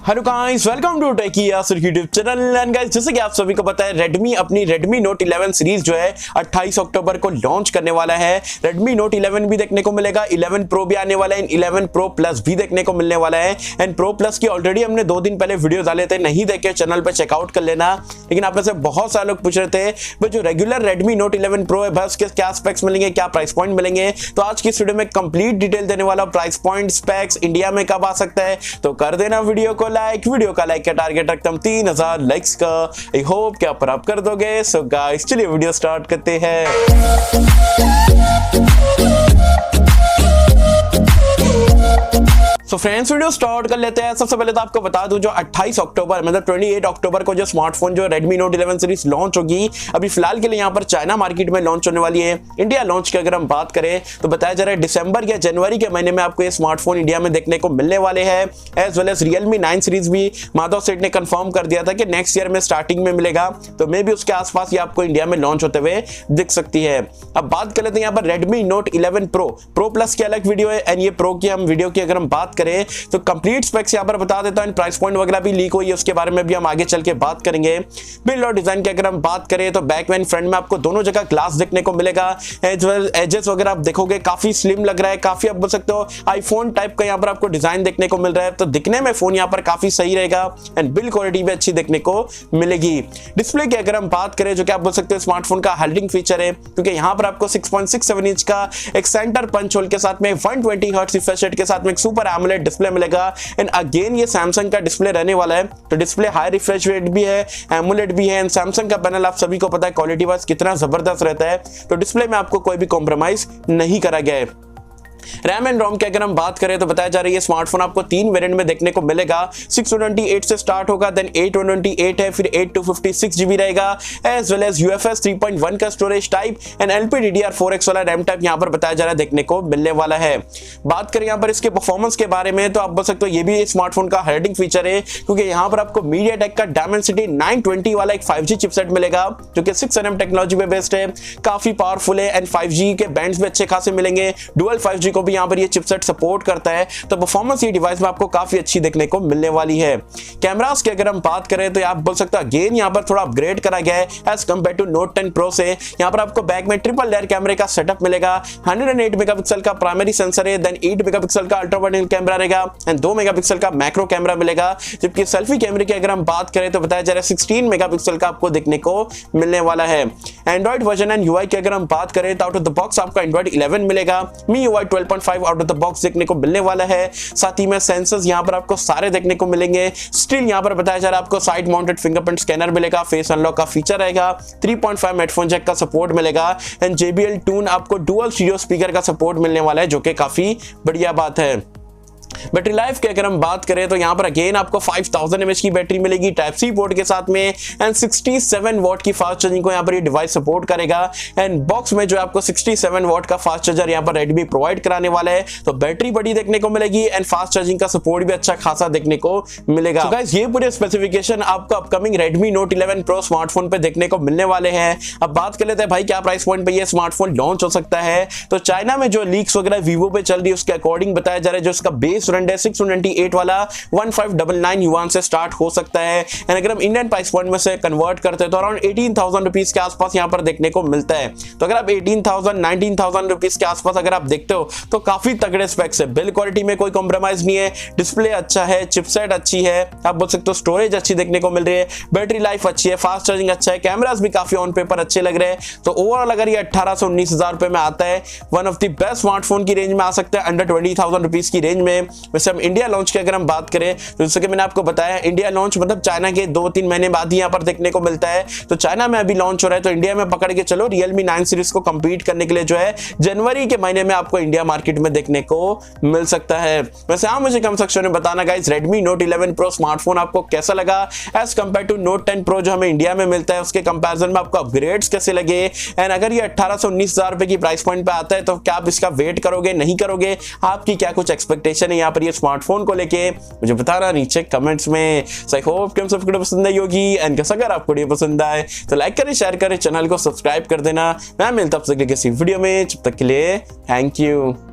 Hello guys, welcome to techie Yasir YouTube channel. And guys, जैसे कि आप सभी को पता है, रेडमी अपनी रेडमी नोट 11 सीरीज जो है 28 अक्टूबर को लॉन्च करने वाला है। रेडमी नोट 11 भी देखने को मिलेगा, 11 प्रो भी आने वाला है, 11 प्रो प्लस भी देखने को मिलने वाला है। एंड प्रो प्लस की ऑलरेडी हमने 2 दिन पहले वीडियो डाले थे, नहीं देखे चैनल पर चेकआउट कर लेना। लेकिन आप में से बहुत सारे लोग पूछ रहे थे भाई जो रेगुलर रेडमी नोट 11 प्रो है बस के क्या स्पेक्स मिलेंगे, क्या प्राइस पॉइंट मिलेंगे। तो आज की इस वीडियो में कंप्लीट डिटेल देने वाला, प्राइस पॉइंट, स्पेक्स, इंडिया में कब आ सकता है। तो कर देना वीडियो को लाइक। वीडियो का लाइक का टारगेट रखता हूं 3000 लाइक्स का। आई होप कि आप कर दोगे। सो गाइस, चलिए वीडियो स्टार्ट करते हैं। तो फ्रेंड्स, वीडियो स्टार्ट कर लेते हैं। सबसे पहले तो आपको बता दूं, जो 28 अक्टूबर मतलब 28 अक्टूबर को जो स्मार्टफोन जो रेडमी नोट 11 सीरीज लॉन्च होगी, अभी फिलहाल के लिए यहाँ पर चाइना मार्केट में लॉन्च होने वाली है। इंडिया लॉन्च की अगर हम बात करें तो बताया जा रहा है दिसंबर या जनवरी के महीने में आपको ये स्मार्टफोन इंडिया में देखने को मिलने वाले हैं। As well as Realme 9 series भी माधव सेठ ने कंफर्म कर दिया था कि नेक्स्ट ईयर में स्टार्टिंग में मिलेगा, तो मे भी उसके आसपास ये आपको इंडिया में लॉन्च होते हुए दिख सकती है। अब बात कर लेते हैं यहाँ पर रेडमी नोट 11 प्रो प्लस की अलग वीडियो है, एंड ये प्रो की हम वीडियो की अगर हम बात करें तो कंप्लीट स्पेक्स यहां पर बता देता हूं। प्राइस पॉइंट वगैरह भी लीक हुई है, उसके बारे में भी हम आगे चल के बात करेंगे। बिल्ड और डिजाइन की अगर हम बात करें तो बैक एंड फ्रंट में आपको दोनों जगह ग्लास देखने को मिलेगा। एज वेल एजेस वगैरह आप देखोगे काफी स्लिम लग रहा है, काफी आप बोल सकते हो आईफोन टाइप का यहां पर आपको डिजाइन देखने को मिल रहा है। तो दिखने में फोन यहां पर काफी सही रहेगा एंड बिल्ड क्वालिटी भी अच्छी देखने को मिलेगी। डिस्प्ले की अगर हम बात करें, जो कि आप बोल सकते हो स्मार्टफोन का हाइलाइटिंग फीचर है, क्योंकि यहां पर आपको 6.67 इंच का एक सेंटर पंच होल के साथ में 120 हर्ट्ज रिफ्रेश रेट के साथ में एक सुपर एमोलेड डिस्प्ले मिलेगा। एंड अगेन ये सैमसंग का डिस्प्ले रहने वाला है, तो डिस्प्ले हाई रिफ्रेश रेट भी है, एमोलेड भी है। एंड सैमसंग का पैनल आप सभी को पता है क्वालिटी वाइज कितना जबरदस्त रहता है, तो डिस्प्ले में आपको कोई भी कॉम्प्रोमाइज नहीं करा गया है। रैम एंड रोम की अगर हम बात करें तो बताया जा रही है स्मार्टफोन आपको 3 वेरिएंट में देखने को मिलेगा। 628 से स्टार्ट होगा, देन 828 है, फिर 8256 जीबी रहेगा। एज वेल एज UFS 3.1 का स्टोरेज टाइप एंड LPDDR4X वाला रैम टाइप यहां पर बताया जा रहा है देखने को मिलने वाला है। बात करें यहां पर इसके परफॉर्मेंस के बारे में तो आप बोल सकते हो ये भी स्मार्टफोन का हाइलाइटिंग फीचर है, क्योंकि यहां पर आपको MediaTek का Dimensity 920 वाला एक 5G चिपसेट मिलेगा, जो कि 6nm टेक्नोलॉजी पे बेस्ड है, काफी पावरफुल है। एंड 5G के बैंड्स भी अच्छे खासे मिलेंगे, डुअल 5G को भी यहां पर ये चिपसेट सपोर्ट करता है, तो परफॉर्मेंस ये डिवाइस में आपको काफी अच्छी देखने को मिलने वाली है। कैमरास की अगर हम बात करें तो आप बोल सकते हो अगेन यहां पर थोड़ा अपग्रेड करा गया है as compare to Note 10 Pro से। यहां पर आपको बैक में ट्रिपल लेयर कैमरे का सेटअप मिलेगा। 108 मेगापिक्सल का प्राइमरी सेंसर है, देन 8 मेगापिक्सल का अल्ट्रा वाइड एंगल कैमरा रहेगा एंड 2 मेगापिक्सल का मैक्रो कैमरा मिलेगा। जबकि सेल्फी कैमरे की अगर हम बात करें तो बताया जा रहा है 16 मेगापिक्सल का आपको देखने को मिलने वाला है। एंड्रॉइड वर्जन एंड UI की अगर हम बात करें तो आउट ऑफ द बॉक्स आपको एंड्रॉइड 11 मिलेगा। MIUI 12.5 out of the box देखने को मिलने वाला है। साथ ही में सेंसर्स यहां पर आपको सारे देखने को मिलेंगे। स्टिल यहां पर बताया जा रहा है आपको साइड माउंटेड फिंगरप्रिंट स्कैनर मिलेगा, फेस अनलॉक का फीचर रहेगा, 3.5 हेडफोन जैक का सपोर्ट मिलेगा एंड JBL टून आपको डुअल स्टीरियो स्पीकर का सपोर्ट मिलने वाला है, जो कि काफी बढ़िया बात है। बैटरी लाइफ की अगर हम बात करें तो यहां पर अगेन आपको 5000 mAh की बैटरी मिलेगी टाइप सी पोर्ट के साथ में एंड 67 वॉट की फास्ट चार्जिंग को यहां पर ये डिवाइस सपोर्ट करेगा। एंड बॉक्स में जो आपको 67 वॉट का फास्ट चार्जर यहां पर रेडमी प्रोवाइड कराने वाला है, तो बैटरी बड़ी देखने को मिलेगी एंड फास्ट चार्जिंग का सपोर्ट भी अच्छा खासा देखने को मिलेगा। तो गाइस, ये पूरे स्पेसिफिकेशन आपको upcoming Redmi note 11 pro smartphone पे देखने को मिलने वाले हैं। अब बात कर लेते हैं भाई क्या प्राइस पॉइंट पे ये स्मार्टफोन लॉन्च हो सकता है। तो चाइना में जो लीक्स वगैरह वीवो पे चल रही है उसके अकॉर्डिंग बताया जा रहा है जो इसका बेस वेरिएंट है 628 वाला 1599 युआन से स्टार्ट हो सकता है। एंड अगर हम इंडियन प्राइस पॉइंट में से कन्वर्ट करते हैं तो अराउंड 18,000 रुपीस के आसपास यहां पर देखने को मिलता है। तो अगर आप 18,000 19,000 रुपीस के आसपास अगर आप देखते हो तो काफी तगड़े स्पेक्स है। बिल्ड क्वालिटी में कोई कॉम्प्रोमाइज नहीं है, डिस्प्ले अच्छा है, चिपसेट अच्छी है, आप बोल सकते हो स्टोरेज अच्छी देखने को मिल रही है, बैटरी लाइफ अच्छी है, फास्ट चार्जिंग अच्छा है, कैमरास भी काफी ऑन पेपर अच्छे लग रहे हैं। तो ओवरऑल अगर ये 18 से 19,000 रुपए में आता है, one of the best smartphone की रेंज में आ सकता है, अंडर 20,000 रुपीस की रेंज में। वैसे हम इंडिया लॉन्च की अगर हम बात करें तो जैसे कि मैंने आपको बताया इंडिया लॉन्च मतलब चाइना के 2-3 महीने बाद ही यहां पर देखने को मिलता है। तो चाइना में अभी लॉन्च हो रहा है, तो इंडिया में पकड़ के चलो Realme 9 सीरीज को कंपीट करने के लिए जो है जनवरी के महीने में आपको इंडिया मार्केट में देखने को मिल सकता है। वैसे आप मुझे कमेंट सेक्शन में बताना guys Redmi Note 11 Pro smartphone आपको कैसा लगा as compare to Note 10 Pro जो हमें इंडिया में मिलता है, उसके कंपैरिजन में आपको अपग्रेड्स कैसे लगे। एंड अगर ये 18 से 19,000 रुपए की प्राइस पॉइंट पे आता है तो क्या आप इसका वेट करोगे, नहीं करोगे, आपकी क्या कुछ एक्सपेक्टेशन है यहाँ पर ये स्मार्टफोन को लेके, मुझे बताना नीचे कमेंट्स में। सो आई होप कि हम सबको पसंद आई होगी एंड अगर आपको ये पसंद आए तो लाइक करें, शेयर करें, चैनल को सब्सक्राइब कर देना। मैं मिलता हूं आपसे किसी वीडियो में, जब तक के लिए थैंक यू।